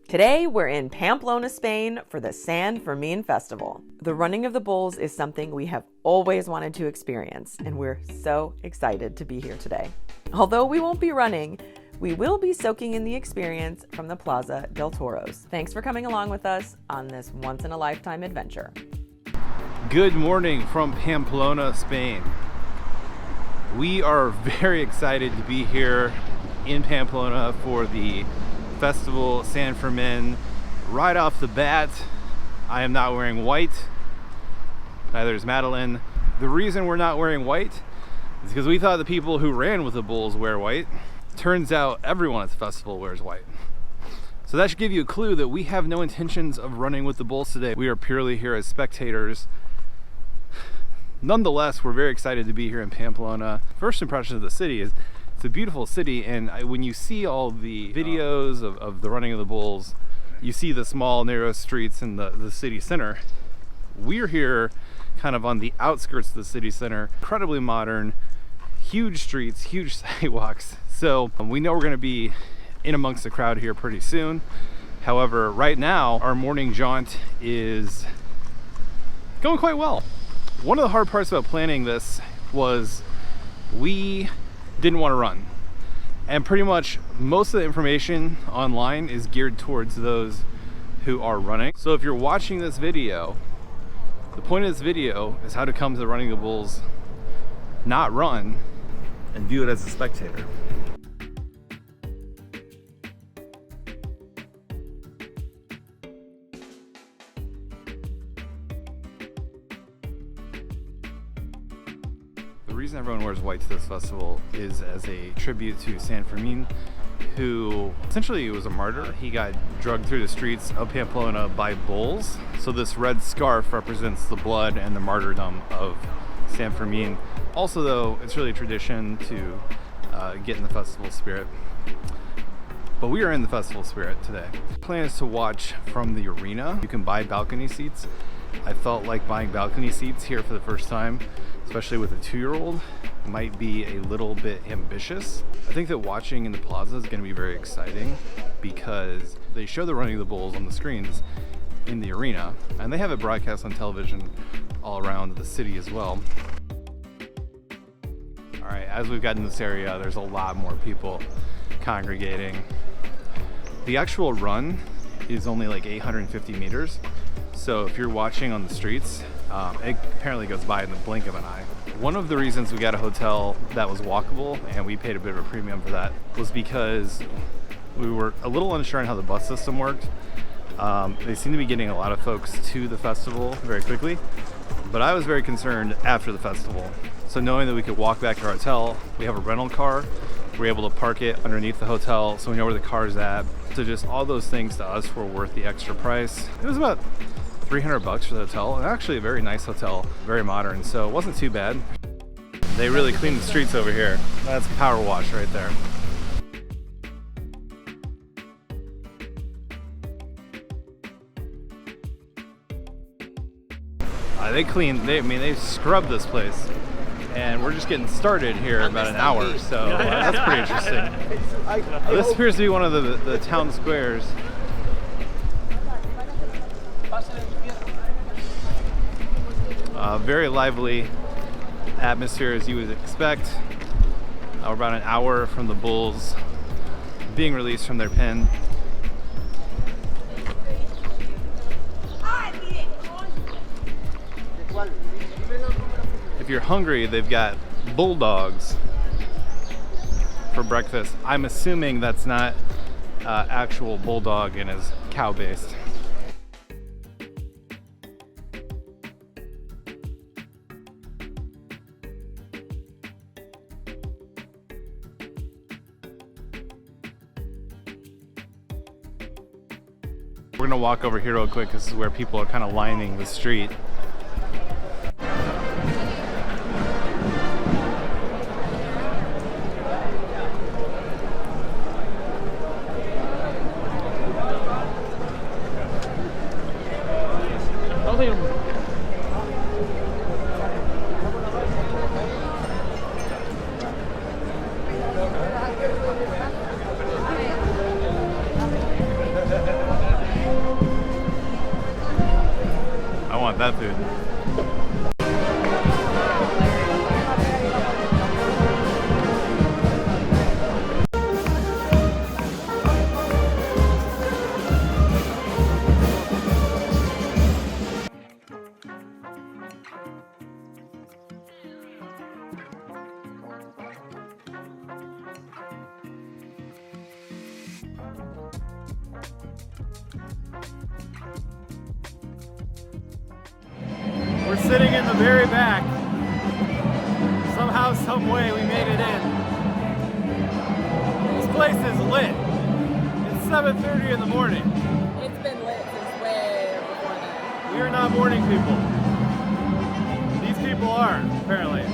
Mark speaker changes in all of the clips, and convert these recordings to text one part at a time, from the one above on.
Speaker 1: Today, we're in Pamplona, Spain for the San Fermin Festival. The running of the bulls is something we have always wanted to experience, and we're so excited to be here today. Although we won't be running, we will be soaking in the experience from the Plaza del Toros. Thanks for coming along with us on this once-in-a-lifetime adventure.
Speaker 2: Good morning from Pamplona, Spain. We are very excited to be here in Pamplona for the festival San Fermin. Right off the bat, I am not wearing white. Neither is Madalyn. The reason we're not wearing white is because we thought the people who ran with the bulls wear white. Turns out everyone at the festival wears white. So that should give you a clue that we have no intentions of running with the bulls today. We are purely here as spectators. Nonetheless, we're very excited to be here in Pamplona. First impression of the city is it's a beautiful city, and when you see all the videos of the running of the bulls, you see the small, narrow streets in the city center. We're here kind of on the outskirts of the city center. Incredibly modern, huge streets, huge sidewalks. So we know we're going to be in amongst the crowd here pretty soon. However, right now, our morning jaunt is going quite well. One of the hard parts about planning this was we didn't want to run, and pretty much most of the information online is geared towards those who are running. So if you're watching this video, the point of this video is how to come to the running of the bulls, not run, and view it as a spectator. The reason everyone wears white to this festival is as a tribute to San Fermin, who essentially was a martyr. He got dragged through the streets of Pamplona by bulls. So this red scarf represents the blood and the martyrdom of San Fermin. Also, though, it's really a tradition to get in the festival spirit. But we are in the festival spirit today. The plan is to watch from the arena. You can buy balcony seats. I felt like buying balcony seats here for the first time, especially with a 2-year-old, might be a little bit ambitious. I think that watching in the plaza is going to be very exciting because they show the running of the bulls on the screens in the arena, and they have it broadcast on television all around the city as well. All right, as we've gotten in this area, there's a lot more people congregating. The actual run is only like 850 meters. So if you're watching on the streets, it apparently goes by in the blink of an eye. One of the reasons we got a hotel that was walkable, and we paid a bit of a premium for that, was because we were a little unsure on how the bus system worked. They seem to be getting a lot of folks to the festival very quickly, but I was very concerned after the festival. So knowing that we could walk back to our hotel, we have a rental car, we're able to park it underneath the hotel so we know where the car's at. So just all those things to us were worth the extra price. It was about $300 for the hotel, and actually a very nice hotel, very modern, so it wasn't too bad. They really cleaned the streets over here. That's power wash right there. They scrubbed this place, and we're just getting started here in about an hour, so that's pretty interesting. This appears to be one of the town squares. Very lively atmosphere as you would expect. We're about an hour from the bulls being released from their pen. If you're hungry, they've got bulldogs for breakfast. I'm assuming that's not actual bulldog and is cow-based. We're gonna walk over here real quick. This is where people are kind of lining the street. want that food. We're sitting in the very back. Somehow, some way, we made it in. This place is lit. It's 7:30 in the morning.
Speaker 1: It's been lit since way before then.
Speaker 2: We are not morning people. These people are, apparently.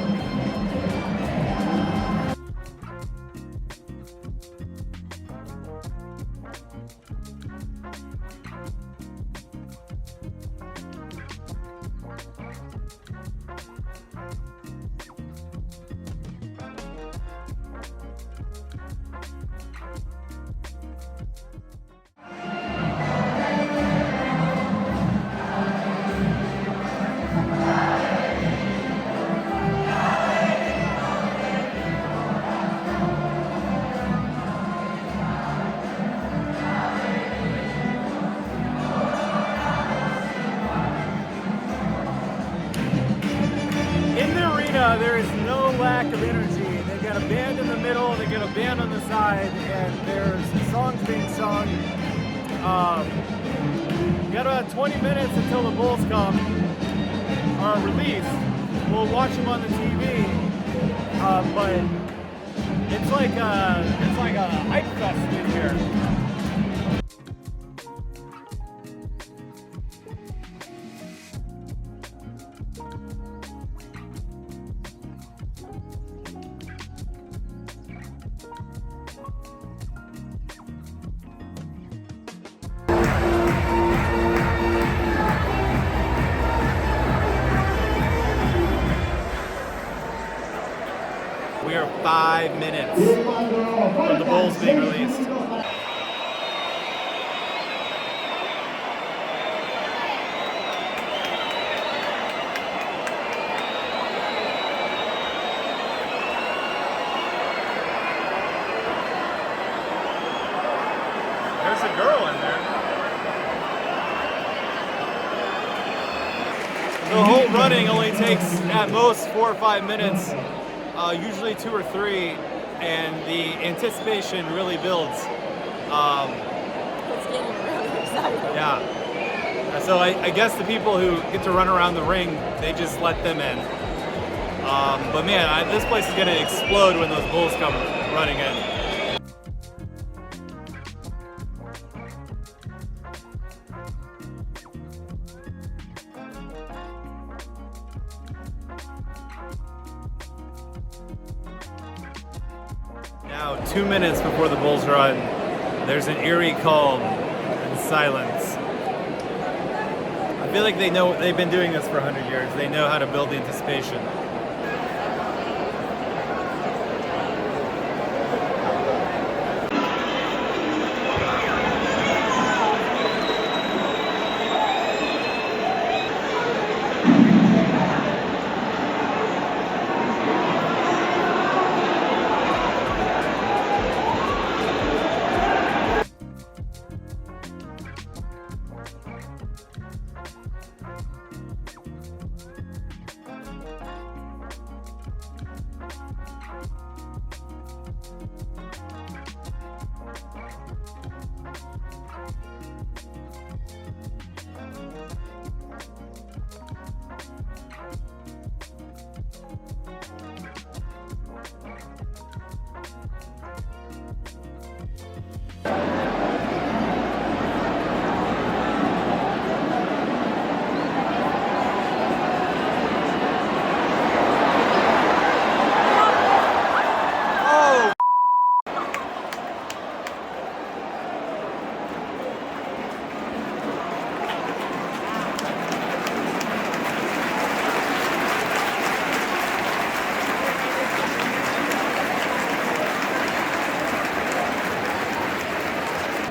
Speaker 2: There is no lack of energy. They've got a band in the middle, they got a band on the side, and there's songs being sung. We got about 20 minutes until the Bulls come, are released. We'll watch them on the TV, but it's like a hype fest in here. We are 5 minutes from the Bulls being released. There's a girl in there. The whole running only takes at most 4 or 5 minutes. Usually 2 or 3, and the anticipation really builds.
Speaker 1: It's getting really exciting.
Speaker 2: Yeah. So I guess the people who get to run around the ring, they just let them in. But man, this place is going to explode when those Bulls come running in. Now, 2 minutes before the Bulls run, there's an eerie calm and silence. I feel like they know they've been doing this for 100 years. They know how to build the anticipation.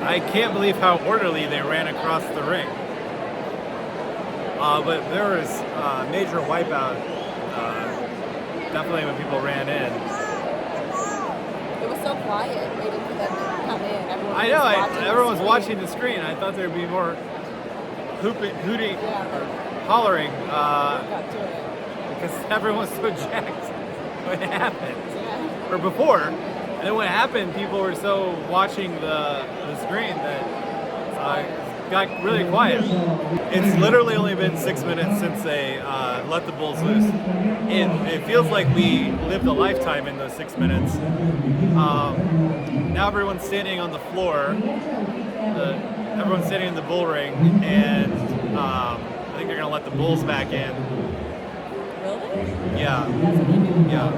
Speaker 2: I can't believe how orderly they ran across the ring.
Speaker 3: But there was major wipeout, definitely when people ran in.
Speaker 4: It was so quiet waiting for them to come in.
Speaker 3: Everyone's watching the screen. I thought there'd be more hooting, hollering, because everyone's so jacked when it happened, or before. And then when it happened, people were so watching the screen that it got really quiet. It's literally only been 6 minutes since they let the bulls loose. And it feels like we lived a lifetime in those 6 minutes. Now everyone's standing on the floor. Everyone's standing in the bull ring, and I think they're gonna let the bulls back in.
Speaker 4: Really?
Speaker 3: Yeah. Yeah.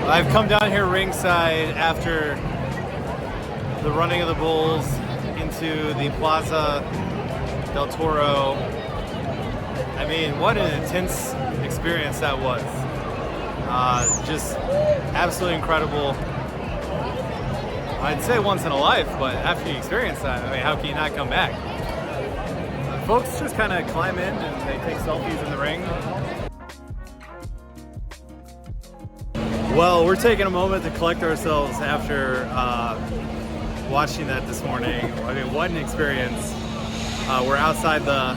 Speaker 3: I've come down here ringside after the running of the bulls into the Plaza del Toro I mean, what an intense experience that was. Just absolutely incredible. I'd say once in a life, but after you experience that, I mean, how can you not come back? Folks just kind of climb in and they take selfies in the ring. Well, we're taking a moment to collect ourselves after watching that this morning. I mean, what an experience. We're outside the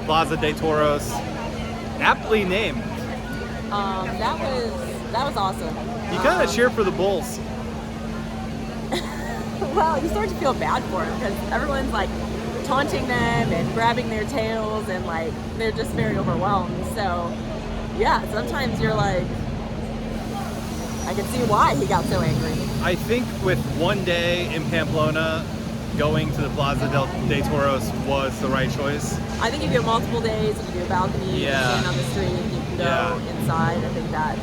Speaker 3: Plaza del Toros, aptly named.
Speaker 4: That was awesome.
Speaker 3: You kind of cheer for the bulls.
Speaker 4: Well, you start to feel bad for them because everyone's like taunting them and grabbing their tails, and like they're just very overwhelmed. So yeah, sometimes you're like, I can see why he got so angry.
Speaker 3: I think with one day in Pamplona, going to the Plaza del Toros was the right choice.
Speaker 4: I think if you have multiple days, if you do a balcony, you can stand on the street, you can go inside. I think that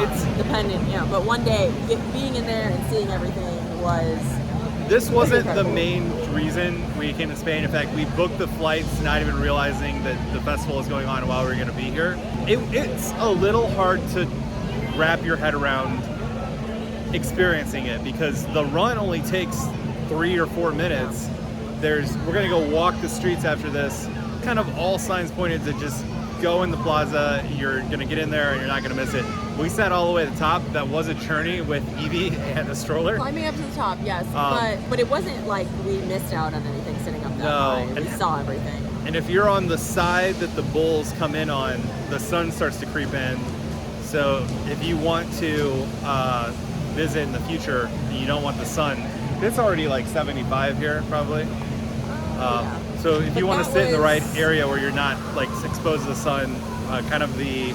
Speaker 4: it's dependent, but one day, being in there and seeing everything was...
Speaker 3: This wasn't the main reason we came to Spain. In fact, we booked the flights not even realizing that the festival is going on while we were going to be here. It's a little hard to wrap your head around experiencing it because the run only takes 3 or 4 minutes. We're going to go walk the streets after this. Kind of all signs pointed to just go in the plaza. You're going to get in there and you're not going to miss it. We sat all the way at the top. That was a journey with Evie and a stroller.
Speaker 4: Climbing up to the top, yes. But it wasn't like we missed out on anything sitting up that high. We saw everything.
Speaker 3: And if you're on the side that the bulls come in on, the sun starts to creep in. So if you want to visit in the future and you don't want the sun, it's already like 75 here probably. So if you want to sit in the right area where you're not like exposed to the sun, kind of the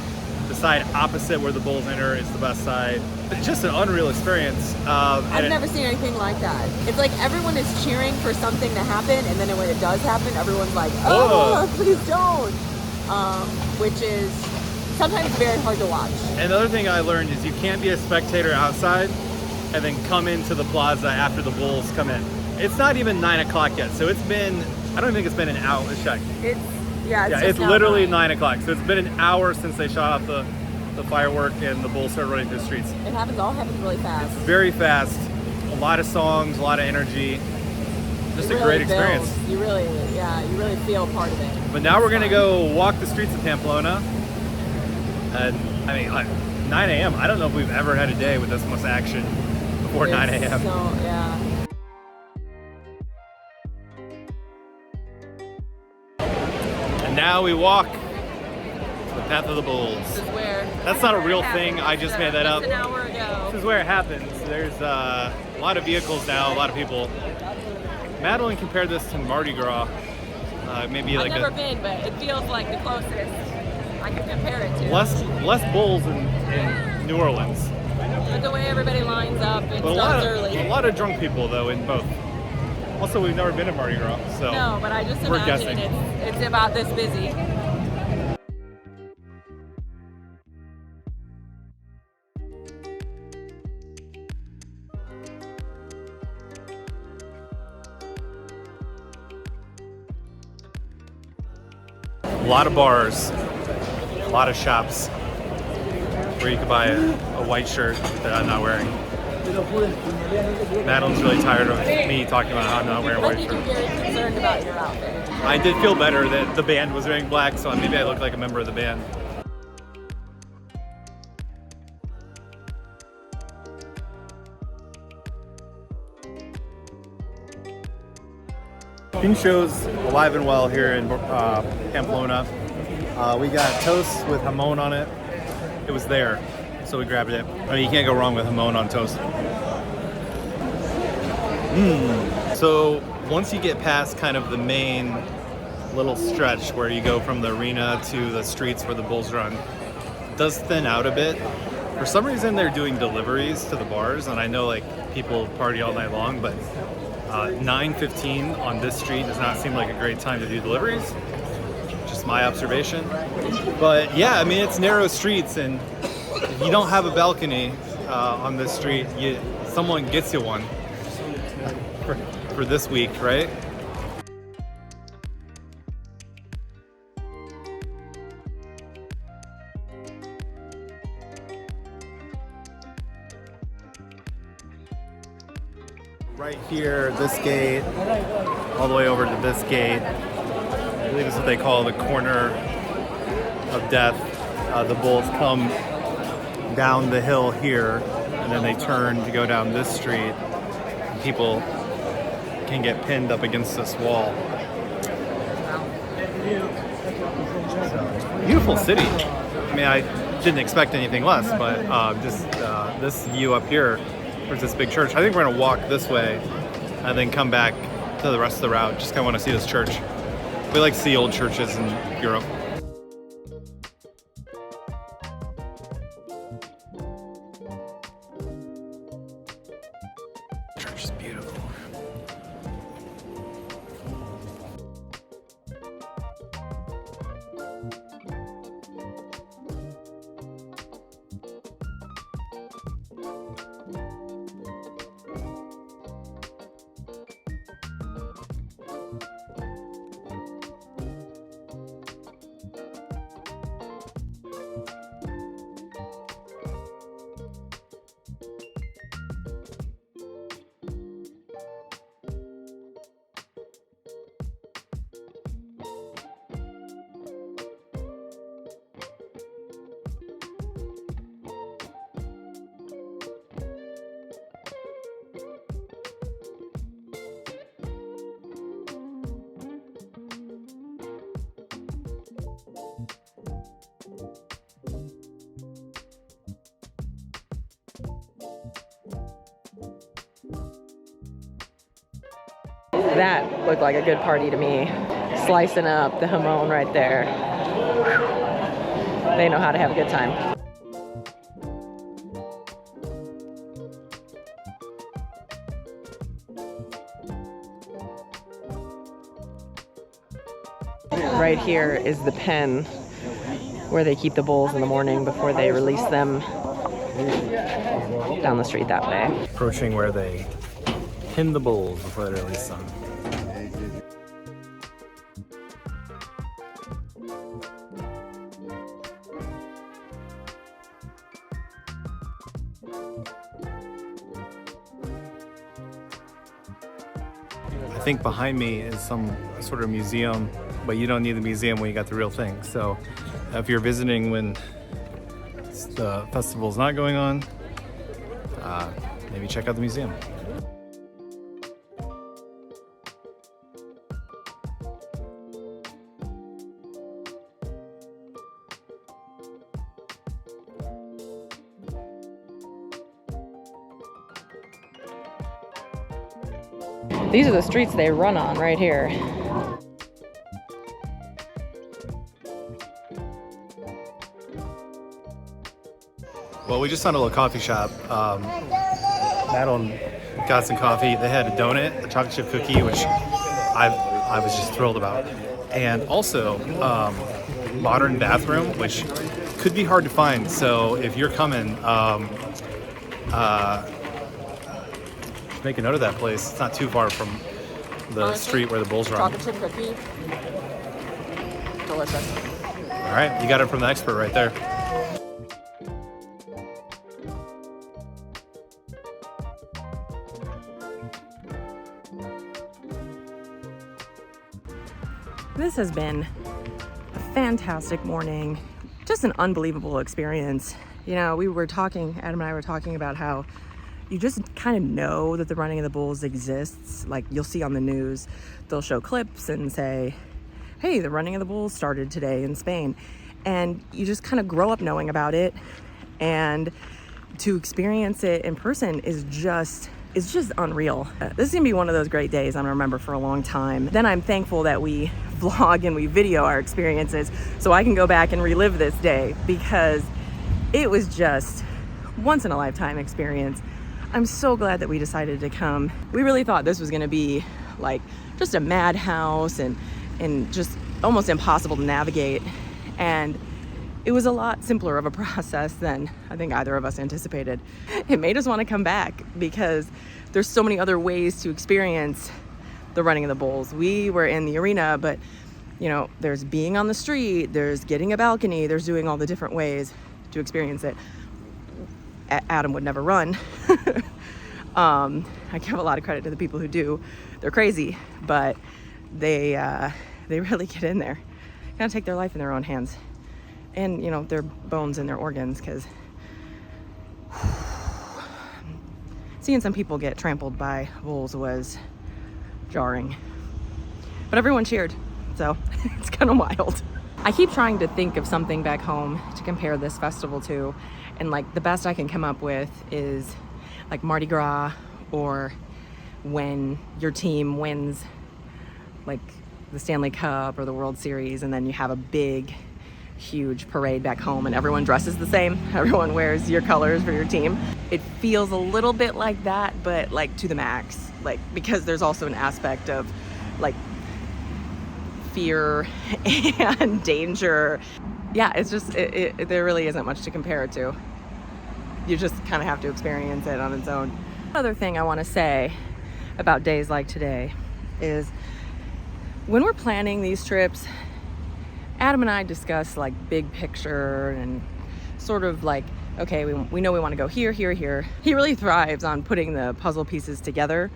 Speaker 3: side opposite where the bulls enter is the best side. It's just an unreal experience.
Speaker 4: I've never seen anything like that. It's like everyone is cheering for something to happen, and then when it does happen, everyone's like, oh, please don't. Which is sometimes very hard to watch. And
Speaker 3: the other thing I learned is you can't be a spectator outside and then come into the plaza after the bulls come in. It's not even 9 o'clock yet, so it's been, I don't think it's been an hour. Let's check. It's literally 9 o'clock, so it's been an hour since they shot off the firework and the bulls started running through the streets.
Speaker 4: All happens really fast.
Speaker 3: It's very fast. A lot of songs, a lot of energy. Just a great experience.
Speaker 4: You really feel part of it.
Speaker 3: But now we're gonna go walk the streets of Pamplona. And I mean, like 9 a.m. I don't know if we've ever had a day with this much action before 9 a.m.
Speaker 4: So, yeah.
Speaker 3: And now we walk the path of the bulls.
Speaker 4: This is where...
Speaker 3: That's not a real thing. I just made that up.
Speaker 4: An hour ago.
Speaker 3: This is where it happens. There's a lot of vehicles now, a lot of people. Madalyn compared this to Mardi Gras. Maybe like
Speaker 4: I've never been, but it feels like the closest I can compare it to.
Speaker 3: Less bulls in New Orleans.
Speaker 4: But the way everybody lines up, it starts early.
Speaker 3: A lot of drunk people though in both. Also, we've never been to Mardi Gras, so
Speaker 4: no, but I just imagine it's about this busy.
Speaker 3: A lot of bars, a lot of shops where you can buy a white shirt that I'm not wearing. Madalyn's really tired of me talking about how I'm not wearing a white shirt.
Speaker 4: I think you're very concerned about your outfit.
Speaker 3: I did feel better that the band was wearing black, so maybe I look like a member of the band. King show's alive and well here in Pamplona. We got toast with jamon on it. It was there, so we grabbed it. I mean, you can't go wrong with jamon on toast. So once you get past kind of the main little stretch where you go from the arena to the streets where the bulls run, it does thin out a bit. For some reason, they're doing deliveries to the bars, and I know like people party all night long, but 9:15 on this street does not seem like a great time to do deliveries. Just my observation. But yeah, I mean, it's narrow streets, and if you don't have a balcony on this street, someone gets you one for this week, right? Right here, this gate, all the way over to this gate. I believe it's what they call the corner of death. The bulls come down the hill here, and then they turn to go down this street. People can get pinned up against this wall. So, beautiful city. I mean, I didn't expect anything less, but just this view up here, there's this big church. I think we're gonna walk this way and then come back to the rest of the route. Just kind of want to see this church. We like to see old churches in Europe. Church is beautiful.
Speaker 1: That looked like a good party to me. Slicing up the jamon right there. They know how to have a good time. Right here is the pen where they keep the bulls in the morning before they release them down the street that way.
Speaker 3: Approaching where they pin the bulls before they release them. I think behind me is some sort of museum, but you don't need the museum when you got the real thing. So if you're visiting when the festival's not going on, maybe check out the museum.
Speaker 1: These are the streets they run on right here.
Speaker 3: Well, we just found a little coffee shop. Madeline got some coffee. They had a donut, a chocolate chip cookie, which I was just thrilled about. And also, modern bathroom, which could be hard to find. So if you're coming, make a note of that place. It's not too far from the street where the bulls run.
Speaker 1: Chocolate chip cookie. Delicious.
Speaker 3: All right, you got it from the expert right there.
Speaker 1: This has been a fantastic morning. Just an unbelievable experience. You know, Adam and I were talking about how you just kind of know that the running of the bulls exists. Like, you'll see on the news, they'll show clips and say, hey, the running of the bulls started today in Spain. And you just kind of grow up knowing about it. And to experience it in person is just unreal. This is gonna be one of those great days I'm gonna remember for a long time. Then I'm thankful that we vlog and we video our experiences so I can go back and relive this day, because it was just once in a lifetime experience. I'm so glad that we decided to come. We really thought this was gonna be like just a madhouse and just almost impossible to navigate. And it was a lot simpler of a process than I think either of us anticipated. It made us want to come back because there's so many other ways to experience the running of the bulls. We were in the arena, but you know, there's being on the street, there's getting a balcony, there's doing all the different ways to experience it. Adam would never run. I give a lot of credit to the people who do. They're crazy, but they really get in there, kind of take their life in their own hands, and you know, their bones and their organs, because seeing some people get trampled by wolves was jarring. But everyone cheered, so it's kind of wild. I keep trying to think of something back home to compare this festival to, and like the best I can come up with is like Mardi Gras, or when your team wins like the Stanley Cup or the World Series, and then you have a big, huge parade back home and everyone dresses the same. Everyone wears your colors for your team. It feels a little bit like that, but like to the max, like, because there's also an aspect of like fear and danger. Yeah, it's just, there really isn't much to compare it to. You just kind of have to experience it on its own. Another thing I want to say about days like today is when we're planning these trips, Adam and I discuss like big picture and sort of like, okay, we know we want to go here, here, here. He really thrives on putting the puzzle pieces together.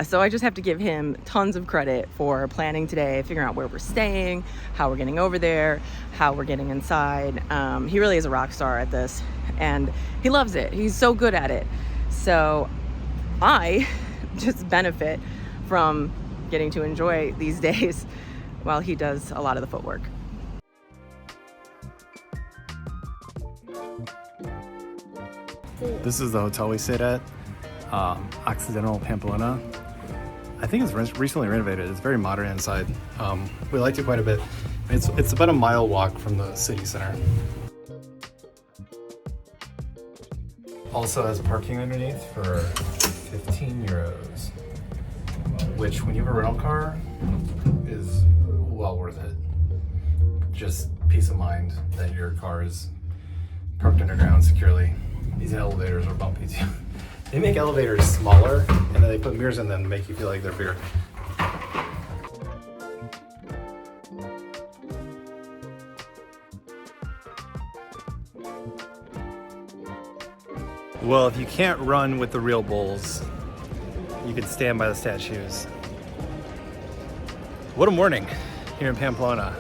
Speaker 1: So I just have to give him tons of credit for planning today, figuring out where we're staying, how we're getting over there, how we're getting inside. He really is a rock star at this, and he loves it. He's so good at it. So I just benefit from getting to enjoy these days while he does a lot of the footwork.
Speaker 3: This is the hotel we stayed at, Occidental Pamplona. I think it's recently renovated. It's very modern inside. We liked it quite a bit. It's about a mile walk from the city center. Also has parking underneath for 15 euros, which when you have a rental car is well worth it. Just peace of mind that your car is parked underground securely. These elevators are bumpy too. They make elevators smaller and then they put mirrors in them to make you feel like they're bigger. Well, if you can't run with the real bulls, you can stand by the statues. What a morning here in Pamplona.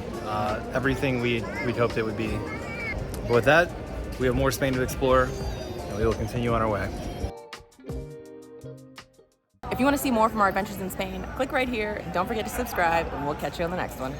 Speaker 3: Everything we'd hoped it would be. But with that, we have more Spain to explore, and we will continue on our way.
Speaker 1: If you want to see more from our adventures in Spain, click right here. Don't forget to subscribe, and we'll catch you on the next one.